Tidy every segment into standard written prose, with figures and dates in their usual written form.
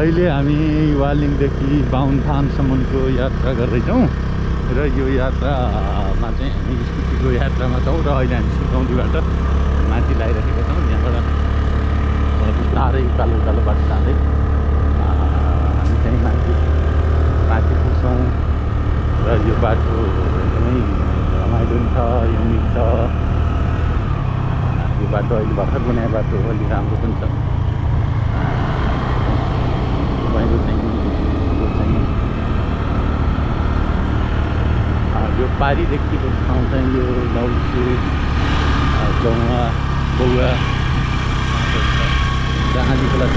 अहिले हामी वालिङदेखि बाहुनथानसम्मको यात्रा गर्दैछौँ र यो यात्रामा चाहिँ हामी स्कुटीको यात्रामा छौँ र अहिले हामी सुर्खौलीबाट माथि लगाइरहेका छौँ। यहाँबाट बिस्तारै उकालो उकालो बाटो जाँदै हामी चाहिँ माथि पुग्छौँ र यो बाटो एकदमै रमाइलो पनि छ, युनिक छ। यो बाटो अहिले भर्खर बनाएको बाटो हो, अलि राम्रो पनि छ। यो पारीदेखिको ठाउँ चाहिँ यो लौसु गौवा बौवा जहाँली खोला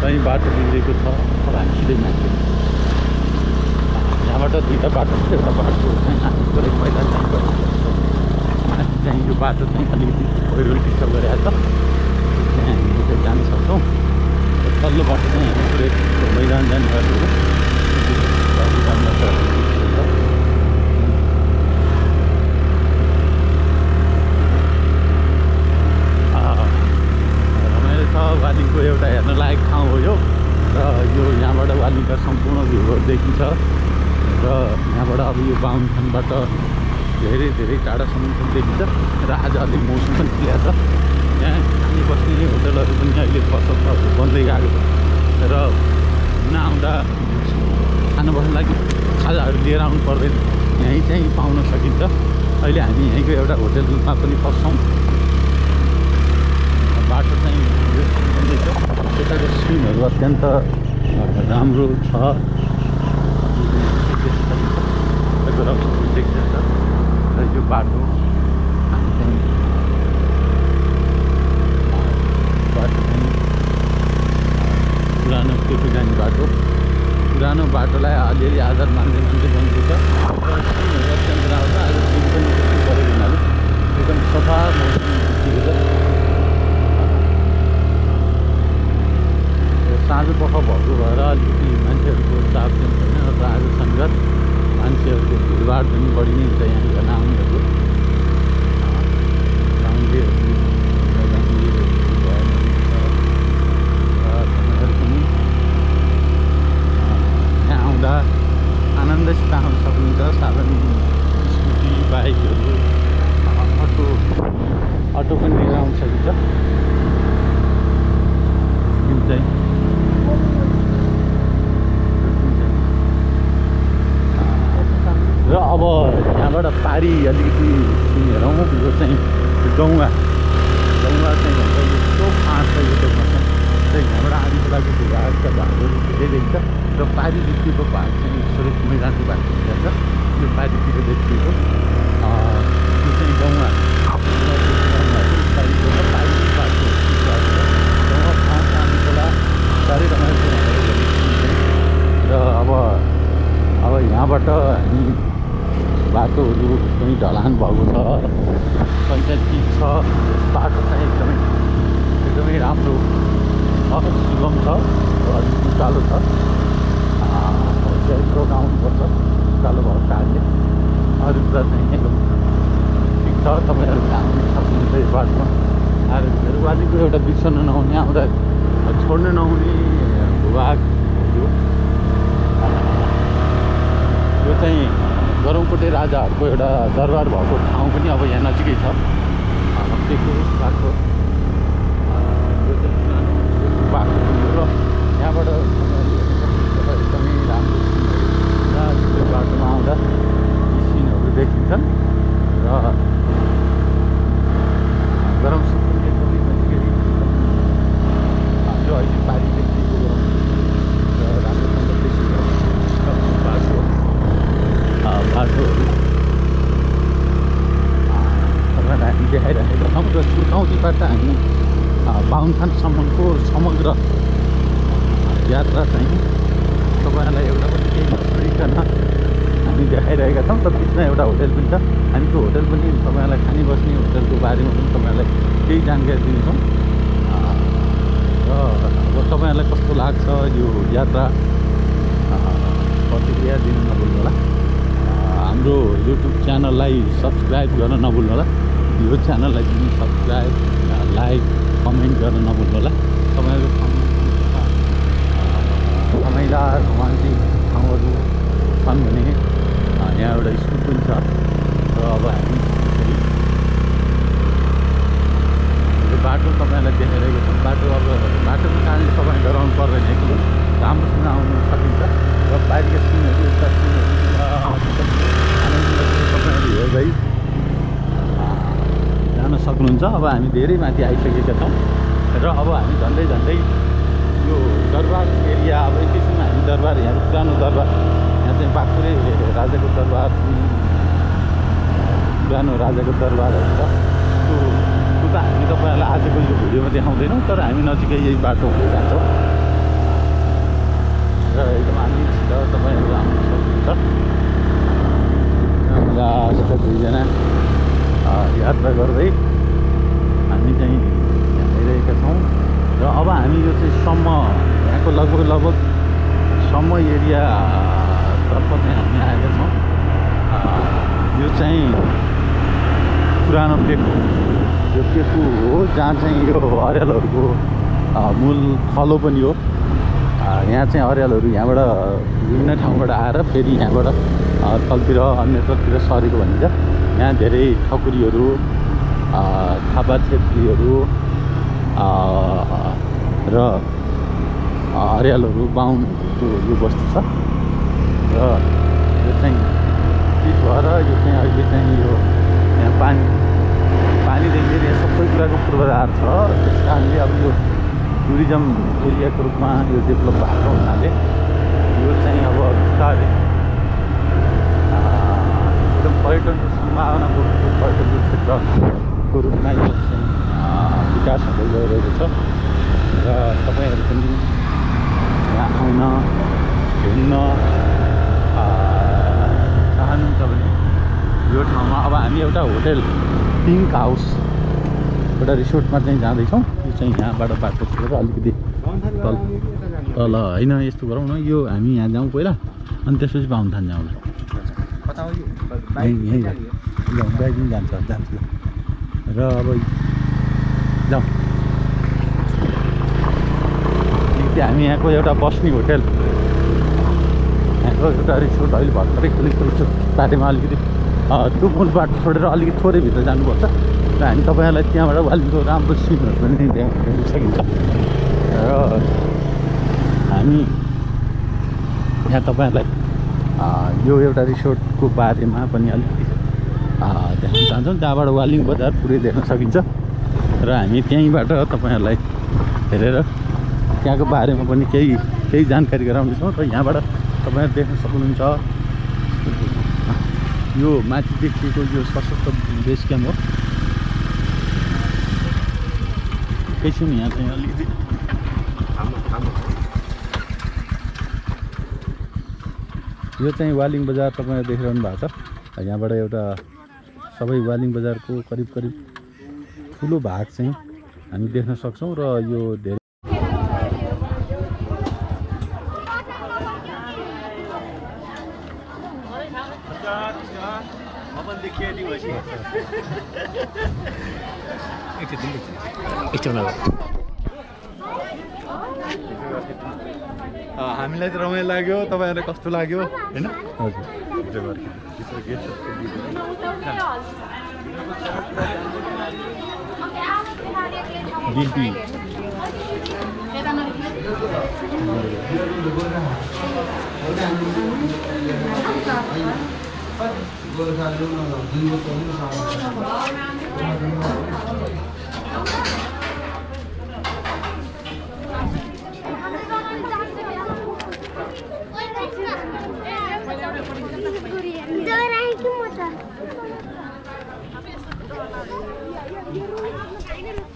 कहीँ बाटो बिग्रेको छ भाँचिँदै मान्छे। यहाँबाट दुईवटा बाटो छ, एउटा बाटो चाहिँ हामीले पहिला चाहिँ माथि चाहिँ यो बाटो चाहिँ अलिकति पहिरो डिस्टर्ब गरिरहेको छ, चाहिँ हामीले चाहिँ जान सक्छौँ। तल्लो बाटो चाहिँ हामी पुरै मैदान जाने बाटो हो। रमाइलो छ। वालिङको एउटा हेर्न लायक ठाउँ हो यो र यो यहाँबाट वालिङका सम्पूर्ण भ्यूहरू देखिन्छ र यहाँबाट अब यो बाहुनथानबाट धेरै धेरै टाढासम्म पनि देखिन्छ र आज अलिक मौसम पनि क्लियर छ। यहाँ हामी बस्ने होटलहरू पनि अहिले पसलहरू बन्दै गएको छ र हुन आउँदा खाना बस्नु लागि खाजाहरू लिएर आउनु पर्दैन, यहीँ चाहिँ पाउन सकिन्छ। अहिले हामी यहीँको एउटा होटलमा पनि पस्छौँ। बाटो चाहिँ बन्दैछ, यताको सिनहरू अत्यन्त राम्रो छ। देखिन्छ र यो बाटो हामी चाहिँ पुरानो टोटो जाने बाटो, पुरानो बाटोलाई अलिअलि आधार मान्दै बन्दैछ र सिनहरू अत्यन्त राम्रो। आज दिन पनि त्यस्तै परेको हुनाले एकदम सफा मौसम देखिएको छ। साँझ पख भएको भएर अलिकति मान्छेहरूको चाप चाहिँ छैन र आज शनिबार मान्छेहरूको भिडभाड पनि बढी नै हुन्छ यहाँ हेर्न आउनेहरूको। यहाँ आउँदा आनन्दसित आउन सक्नुहुन्छ। साधन स्कुटी, बाइकहरू, अटो पनि लिएर आउन सकिन्छ। चाहिँ र अब यहाँबाट पारी अलिकति हेरौँ। यो चाहिँ गौवा चाहिँ भन्छ यस्तो फाँट छ यो देख्न र यहाँबाट आधी खोलाको भूभागका भागहरू धेरै देखिन्छ र पारीदेखिको भाग चाहिँ सुरु मैदानको भाग देखिन्छ। यो पारीतिर देखिएको यो चाहिँ गौवा साह्रै रमाइलो र अब यहाँबाट हामी बाटोहरू कहीँ ढलान भएको छ, कहीँ चाहिँ चिज छ। बाटो चाहिँ एकदमै राम्रो छ, सुगम छ र अलिक उकालो छ। यत्रो आउनुपर्छ उकालो भएको कारणले अरू कुरा चाहिँ एकदम ठिक छ। तपाईँहरू आउनु सक्नुहुन्छ यो बाटोमा आएर वालिङको एउटा बिर्सन नहुने, आउँदा छोड्न नहुने भूभाग हो यो चाहिँ गरौँकोटे राजाहरूको एउटा दरबार भएको ठाउँ पनि अब यहाँ नजिकै छ। त्यसको बाटो यो चाहिँ बाटो र यहाँबाट एकदमै राम्रो र त्यो बाटोमा आउँदा यी सिनहरू देखिन्छन् र गरम सुकुन एकदमै नजिकै जो अहिले पारीदेखिको गरम र राम्रोसँग देखिन्छ बाटोहरू तपाईँलाई हामी देखाइरहेका छौँ र सुर्खौलीबाट हामी बाहुनथानसम्मको समग्र यात्रा चाहिँ तपाईँहरूलाई एउटा पनि केही नछोडिकन हामी देखाइरहेका छौँ। र बिचमा एउटा होटल पनि छ, हामी त्यो होटल पनि तपाईँहरूलाई खाने बस्ने होटलको बारेमा पनि तपाईँहरूलाई केही जानकारी दिन्छौँ र अब तपाईँहरूलाई कस्तो लाग्छ यो यात्रा प्रतिक्रिया दिन नभुल्नु होला। हाम्रो युट्युब च्यानललाई सब्सक्राइब गर्न नभुल्नु होला। यो च्यानललाई पनि सब्सक्राइब लाइक कमेन्ट गर्न नभुल्नु होला। तपाईँहरूको रमाइला रोमान्टिक ठाउँहरू छन् भने यहाँ एउटा स्कुल पनि छ। र अब हामी बाटो तपाईँलाई देखाइरहेको छौँ। बाटोको कारणले तपाईँ डराउनु पर्दैन, एकदम राम्रोसँग आउनु सकिन्छ। र बाहिरका सिनहरू यस्ता सिनहरू तपाईँहरू हेर्दै जान सक्नुहुन्छ। अब हामी धेरै माथि आइसकेका छौँ र अब हामी झन्डै यो दरबार एरिया, अब एकैछिनमा हामी दरबार, यहाँ पुरानो दरबार, यहाँ चाहिँ बाख्रे राजाको दरबार, पुरानो राजाको दरबारहरू छ। त्यो त हामी तपाईँहरूलाई आजको यो भिडियोमा देखाउँदैनौँ, तर हामी नजिकै यही बाटो हुँदै जान्छौँ र एकदम आनन्दित तपाईँहरू आउनु सक्नुहुन्छ। मजासित दुईजना यात्रा गर्दै हामी चाहिँ यहाँ आइरहेका छौँ। र अब हामी यो चाहिँ सम्म यहाँको लगभग सम्म एरियातर्फ चाहिँ हामी आएका छौँ। यो चाहिँ पुरानो पेकु, यो पेकु हो जहाँ चाहिँ यो अर्यालहरूको मूल थलो पनि हो। यहाँ चाहिँ अर्यालहरू यहाँबाट विभिन्न ठाउँबाट आएर फेरि यहाँबाट तलतिर अन्यत्रतिर सरेको भनिन्छ। यहाँ धेरै ठकुरीहरू, थापा छेत्रीहरू र अर्यालहरू, बाहुनहरूको यो बस्ती छ। र यो चाहिँ के भएर यो चाहिँ अहिले चाहिँ यो यहाँ पानीदेखि लिएर यहाँ सबै कुराको पूर्वाधार छ। त्यस कारणले अब यो टुरिज्म एरियाको रूपमा यो डेभलप भएको हुनाले यो चाहिँ अब बिस्तारै एकदम पर्यटनको सम्भावनाको पर्यटनको क्षेत्रको रूपमा यो चाहिँ विकास हुँदै गइरहेको छ। र तपाईँहरू पनि यहाँ आउन घुम्न चाहनुहुन्छ भने यो ठाउँमा अब हामी एउटा होटेल पिङ्क हाउस एउटा रिसोर्टमा चाहिँ जाँदैछौँ। यो चाहिँ यहाँबाट बाटो छोडेर अलिकति तल होइन, यस्तो गरौँ न, यो हामी यहाँ जाउँ पहिला अनि त्यसपछि बाहुनथान जाउँ। यहीँ बाइकिङ जान्छ र अब जाउँ। हामी यहाँको एउटा बस्ने होटेल, यहाँको एउटा रिसोर्ट अहिले भर्खरै खोलेको छ बाटोमा, अलिकति त्यो मूल बाटो छोडेर अलिकति थोरै भित्र जानुपर्छ। र हामी तपाईँहरूलाई त्यहाँबाट वालीको राम्रो सिनहरू पनि देख्न सकिन्छ। र हामी यहाँ तपाईँहरूलाई यो एउटा रिसोर्टको बारेमा पनि अलिकति देख्न चाहन्छौँ, जहाँबाट वालिङ बजार पुरै देख्न सकिन्छ। र हामी त्यहीँबाट तपाईँहरूलाई हेरेर त्यहाँको बारेमा पनि केही जानकारी गराउनेछौँ। र यहाँबाट तपाईँहरू देख्न सक्नुहुन्छ यो माथि देखिएको यो सशक्त बेस क्याम्प हो। एकैछिन यहाँ चाहिँ अलिकति यो चाहिँ वालिङ बजार तपाईँले देखिरहनु भएको छ। यहाँबाट एउटा सबै वालिङ बजारको करिब ठुलो भाग चाहिँ हामी देख्न सक्छौँ। र यो धेरै हामीलाई त रमाइलो लाग्यो, तपाईँहरूलाई कस्तो लाग्यो होइन? हजुर गिल्टी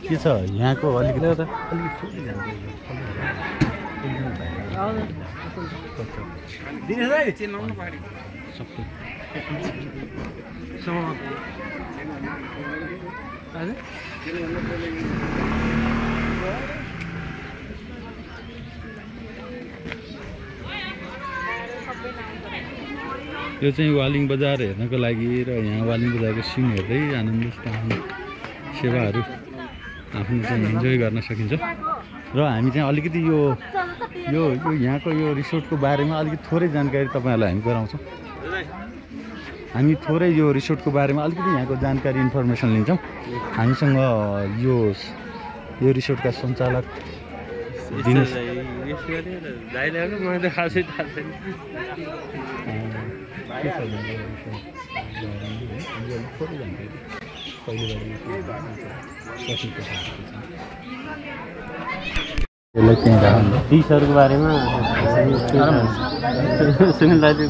के छ यहाँको अलिकति यो चाहिँ वालिङ बजार हेर्नको लागि र यहाँ वालिङ बजारको सिन हेर्दै आनन्दस्त आफ्नो सेवाहरू आफ्नो चाहिँ इन्जोय गर्न सकिन्छ। र हामी चाहिँ अलिकति यो यो यो यहाँको यो रिसोर्टको बारेमा अलिकति थोरै जानकारी तपाईँहरूलाई हामी गराउँछौँ। हामी थोरै यो रिसोर्टको बारेमा अलिकति यहाँको जानकारी इन्फर्मेसन लिन्छौँ। हामीसँग यो रिसोर्टका सञ्चालक दिनेश फिसहरूको बारेमा सुनिल दाजु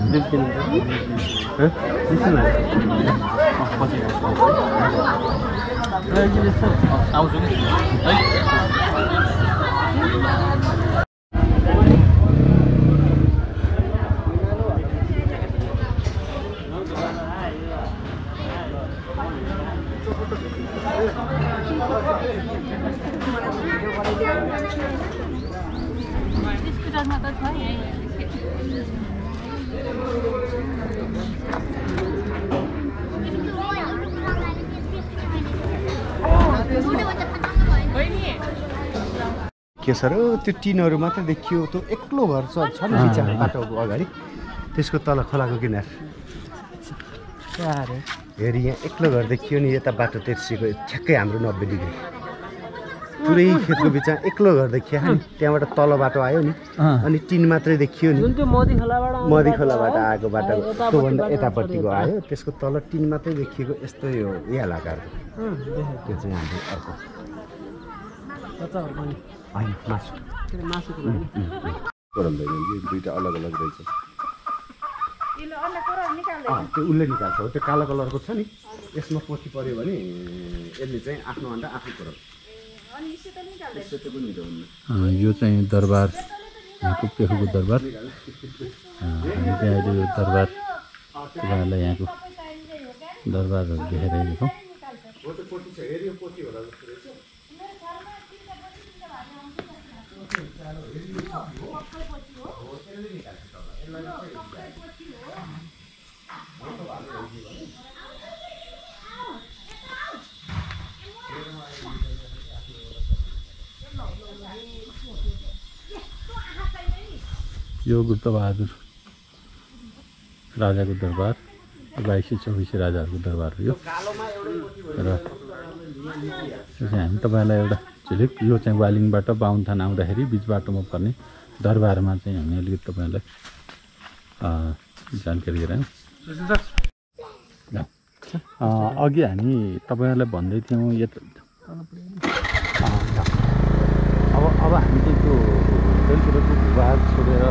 के सर त्यो टिनहरू मात्रै देखियो। त्यो एक्लो घर छ नि बिचमा बाटोको अगाडि, त्यसको तल खोलाको किनार हेरी यहाँ एक्लो घर देखियो नि। यता बाटो तेर्सिएको ठ्याक्कै हाम्रो 90 डिग्री पुरै खेतको बिचमा एक्लो घर देखियो नि। त्यहाँबाट तल बाटो आयो नि अनि टिन मात्रै देखियो नि। मदी खोलाबाट आएको बाटो त्योभन्दा यतापट्टिको आयो, त्यसको तल टिन मात्रै देखिएको यस्तो यो इलाकाको। त्यो चाहिँ हाम्रो अर्को होइन मासुको लागि कोरम्दैन, यो दुईटा अलग अलग रहेछ। त्यो उसले निकाल्छ हो, त्यो कालो कलरको छ नि, यसमा पोथी पऱ्यो भने यसले चाहिँ आफ्नो अन्डा आफै कोरम। यो चाहिँ दरबार, यहाँको पेखुको दरबार। हामी चाहिँ अहिले यो दरबार तपाईँहरूलाई यहाँको दरबारहरू देखाइरहेको छौँ। यो गुप्तबहादुर राजाको दरबार, 2224 राजाहरूको दरबार हो यो। र हामी तपाईँलाई एउटा झिलिक यो चाहिँ वालिङबाट बाहुनथान आउँदाखेरि बिच बाटोमा पर्ने दरबारमा चाहिँ हामी अलिकति तपाईँलाई जानकारी गरायौँ। अघि हामी तपाईँहरूलाई भन्दै थियौँ अब हामी चाहिँ त्यो होटेलतिरको भूभाग छोडेर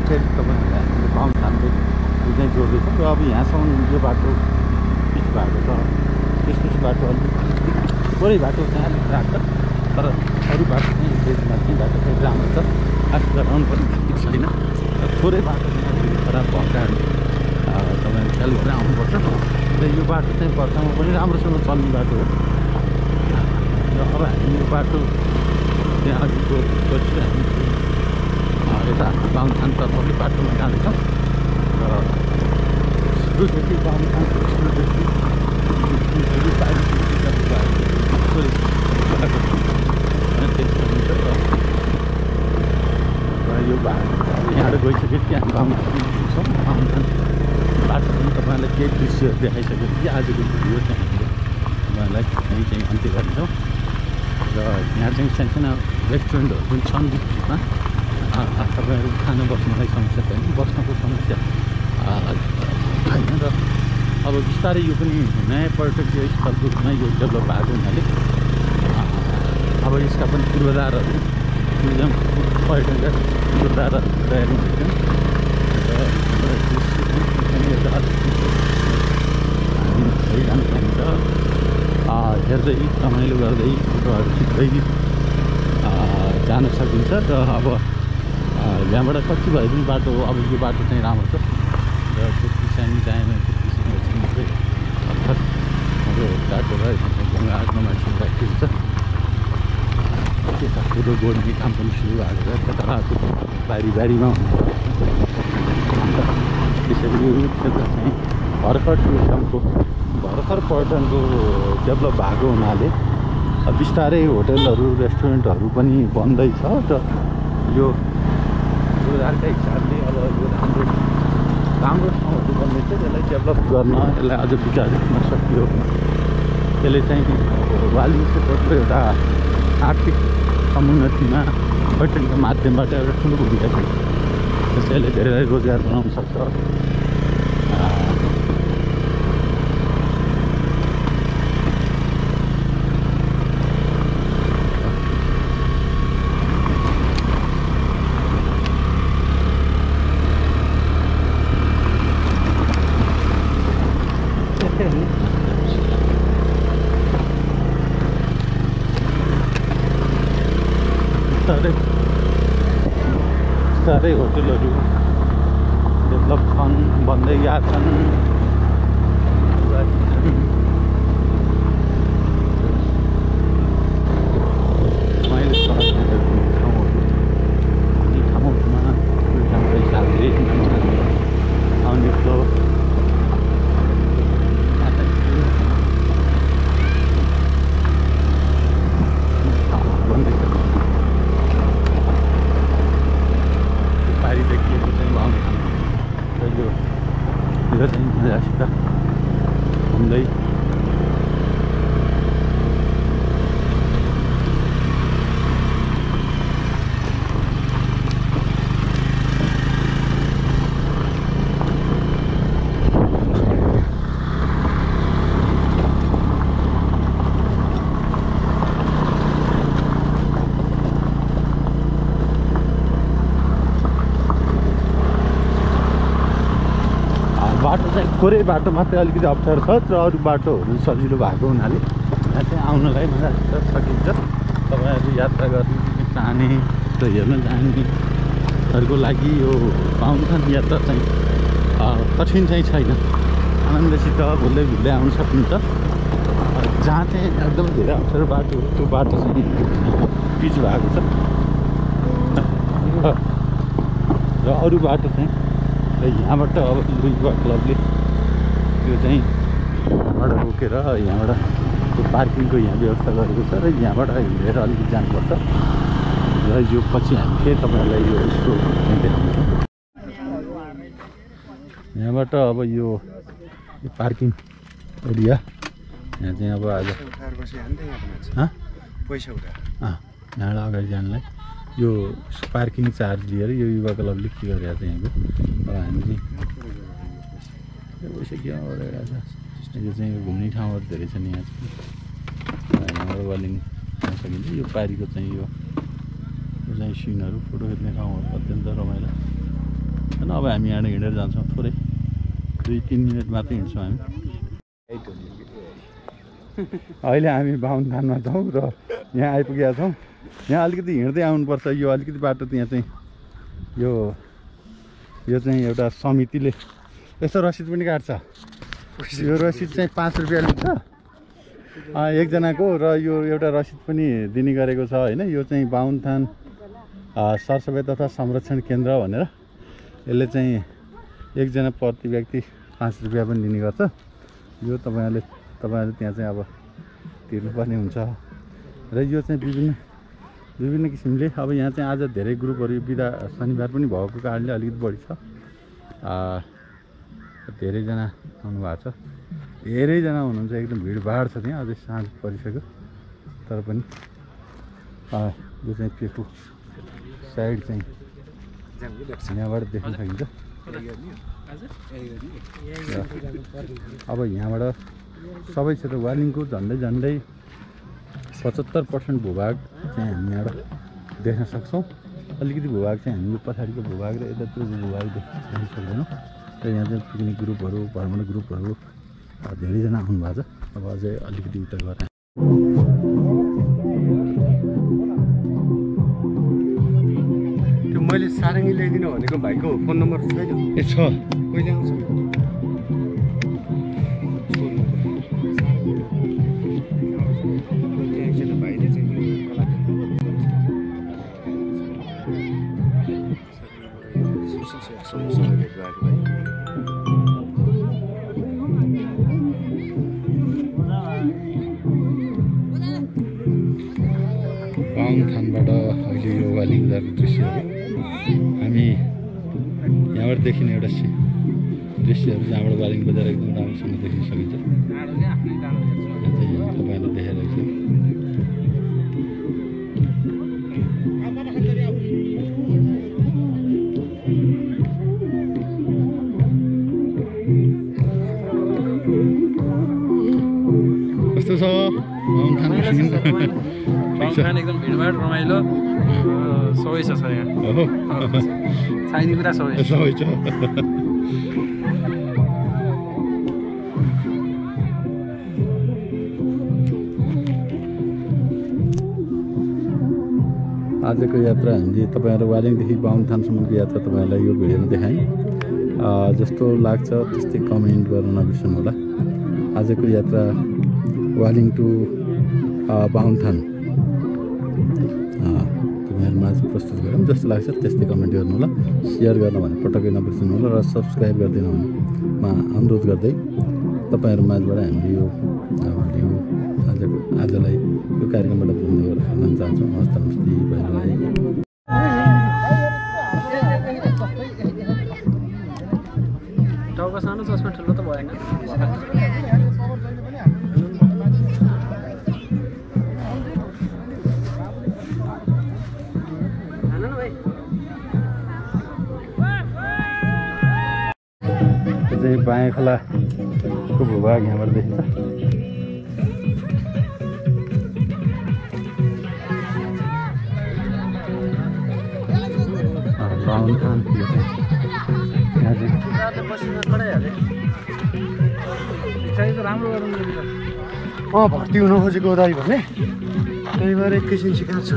फेरि तपाईँहरूलाई हामीले बाहुनथानको यो चाहिँ जोड्दैछौँ। र अब यहाँसम्म यो बाटो पिच भएको छ, त्यसपछि बाटो अलिक थोरै बाटो चाहिँ अलिक राख्छ, तर अरू बाटो चाहिँ बेचमा चाहिँ बाटो चाहिँ राम्रो छ। खास गराउनु पनि ठिक छैन, र थोरै बाटो चाहिँ अलिकति खराब भएको कारण तपाईँले ख्याल गरेर आउनुपर्छ। र यो बाटो चाहिँ वर्षमा पनि राम्रोसँग चल्ने बाटो हो। र अब हामी यो बाटो त्यहाँ अघिको पछि हामी यता बाहुनथानतर्फकै बाटोमा जाँदैछौँ। र सुरुदेखि बाहुनथानको सुरुदेखि यो यहाँबाट गइसकेपछि हामी बाहुनथान पुग्छौँ। बाहुनथान बाटो पनि तपाईँहरूलाई केही दृश्यहरू देखाइसकेपछि आजको भिडियो चाहिँ हामीले तपाईँहरूलाई यहीँ चाहिँ अन्त्य गर्छौँ। र यहाँ चाहिँ सानसानो रेस्टुरेन्टहरू पनि छन् बिचमा। तपाईँहरू खाना बस्नलाई समस्या छैन, बस्नको समस्या छैन। र अब बिस्तारै यो पनि नयाँ पर्यटकीय स्थलको रूपमा यो डेभलप भएको हुनाले अब यसका पनि पूर्वाधारहरू टुरिज्म पर्यटनका पूर्वाधारहरू तयारी हुन्छन्। र हामी भइरहनु पाइन्छ, हेर्दै रमाइलो गर्दै फोटोहरू खिच्दै जान सकिन्छ। र अब यहाँबाट कति भए पनि बाटो, अब यो बाटो चाहिँ राम्रो छ। र त्यति सानो टाइममा त्यति अर्थात् हाम्रो बाटोलाई घाटमा मान्छेहरू राखिएको छ। त्यता फोटो गोड्ने काम पनि सुरु भएको छ, त्यता बारीमा हुन्छ। त्यसैले यो क्षेत्र चाहिँ भर्खर पर्यटनको डेभलप भएको हुनाले बिस्तारै होटलहरू रेस्टुरेन्टहरू पनि बन्दैछ र यो रोजगारका हिसाबले अब यो राम्रो ठाउँहरू बन्दैछ। यसलाई डेभलप गर्न, यसलाई अझ विकास गर्न सकियो त्यसले चाहिँ वाली क्षेत्रको एउटा आर्थिक समुन्नतिमा पर्यटनको माध्यमबाट एउटा ठुलो भूमिका छ। त्यसैले धेरैलाई रोजगार बनाउन सक्छ। साह्रै होटलहरू डेभलप छन्, बन्दै गएका छन्। मैले ठाउँहरूमा टुरिज्मको हिसाबले आउने फ्लो मजासित घुम्दै बाटो चाहिँ थोरै बाटो मात्रै अलिकति अप्ठ्यारो छ र अरू बाटोहरू सजिलो भएको हुनाले यहाँ चाहिँ आउनलाई मजासित सकिन्छ। तपाईँहरू यात्रा गर्ने चाहने र हेर्न चाहनेहरूको लागि यो बाहुनथान यात्रा चाहिँ कठिन चाहिँ छैन। आनन्दसित भुल्दै भुल्दै आउन सक्नुहुन्छ। जहाँ चाहिँ एकदम धेरै अप्ठ्यारो बाटो हो त्यो बाटो चाहिँ पिच भएको छ र अरू बाटो चाहिँ यहाँबाट अब युवा क्लबले त्यो चाहिँ यहाँबाट रोकेर यहाँबाट त्यो पार्किङको यहाँ व्यवस्था गरेको छ र यहाँबाट हिँडेर अलिकति जानुपर्छ र यो पछि हामी फेरि तपाईँहरूलाई यो यसको देखाउँछौँ। यहाँबाट अब यो पार्किङ एरिया यहाँ चाहिँ अब आज यहाँबाट अगाडि जानलाई यो पार्किङ चार्ज लिएर यो युवा क्लबले के गरेको छ यहाँको। अब हामी चाहिँ पैसा के गरिरहेको छ। यो चाहिँ घुम्ने ठाउँहरू धेरै छन् यहाँ चाहिँ। यहाँबाट वालिङ जान सकिन्छ। यो पारीको चाहिँ यो चाहिँ सिनहरू फोटो खिच्ने ठाउँहरू अत्यन्त रमाइलो छन्। अब हामी यहाँबाट हिँडेर जान्छौँ। थोरै 2-3 मिनट मात्रै हिँड्छौँ हामी। अहिले हामी बाहुनथानमा छौँ र यहाँ आइपुगेका छौँ। यहाँ अलिकति हिँड्दै आउनुपर्छ। यो अलिकति बाटो यहाँ चाहिँ यो चाहिँ एउटा समितिले यस्तो रसिद पनि काट्छ। यो रसिद चाहिँ 5 रुपियाँ लिन्छ एकजनाको र यो एउटा रसिद पनि दिने गरेको छ होइन। यो चाहिँ बाहुनथान सरसफाइ तथा संरक्षण केन्द्र भनेर यसले चाहिँ एकजना प्रति व्यक्ति 5 रुपियाँ पनि दिने गर्छ। यो तपाईँहरूले त्यहाँ चाहिँ अब तिर्नुपर्ने हुन्छ र यो चाहिँ विभिन्न किसिमले अब यहाँ चाहिँ आज धेरै ग्रुपहरू बिदा शनिबार पनि भएको कारणले अलिकति बढी छ। धेरैजना आउनुभएको छ। धेरैजना हुनुहुन्छ। एकदम भिडभाड छ त्यहाँ। अझै साँझ परिसक्यो तर पनि यो चाहिँ पेकु साइड चाहिँ यहाँबाट देख्न सकिन्छ। अब यहाँबाट सबै क्षेत्र वालिङको झन्डै 75% भूभाग चाहिँ हामी यहाँबाट देख्न सक्छौँ। अलिकति भूभाग चाहिँ हामी पछाडिको भूभाग र यतातिरको भूभाग देख्न सक्दैनौँ। र यहाँ चाहिँ पिकनिक ग्रुपहरू भ्रमण ग्रुपहरू धेरैजना आउनुभएको छ। अब अझै अलिकति उता गएर त्यो मैले सारङ्गी ल्याइदिनु भनेको भाइको फोन नम्बर छैन? ए छ। कहिले आउँछ? बाहुनथानबाट अहिले यो वाली बजारको दृश्यहरू हामी यहाँबाट देखिने एउटा दृश्यहरू जहाँबाट वालिङ बजार एकदम राम्रोसँग देखिन सकिन्छ। तपाईँलाई देखाइरहेको छु। कस्तो छ बाहुनथान? एकदम भिडभाड रमाइलो सबै छ यहाँ। चाहिने कुरा सबै छ। आजको यात्रा हामीले तपाईँहरू वालिङदेखि बाहुनथानसम्मको यात्रा तपाईँहरूलाई यो भिडियोमा देखाएँ। जस्तो लाग्छ त्यस्तै कमेन्ट गर्न नबिर्सनु होला। आजको यात्रा वालिङ टु बाहुनथान तपाईँहरू माझ प्रस्तुत गरौँ। जस्तो लाग्छ त्यस्तै कमेन्ट गर्नु होला, सेयर गर्न भने पटक्कै नबिर्सनु होला र सब्सक्राइब गरिदिनु भनेमा अनुरोध गर्दै तपाईँहरू माझबाट हामीले यो आजलाई यो कार्यक्रमबाट पुग्ने गर्न चाहन्छौँ। हस्त नमस्ते, बाई बाई। टाउको सानो चस्मा ठुलो त भएन। चाहिँ बायाँ खोलाको भूभाग यहाँबाट देखिन्छ। बाहुनथान राम्रो गरौँ भर्ती हुन खोजेको दाइ भने त्यही भएर एकैछिन सिकाएको छ।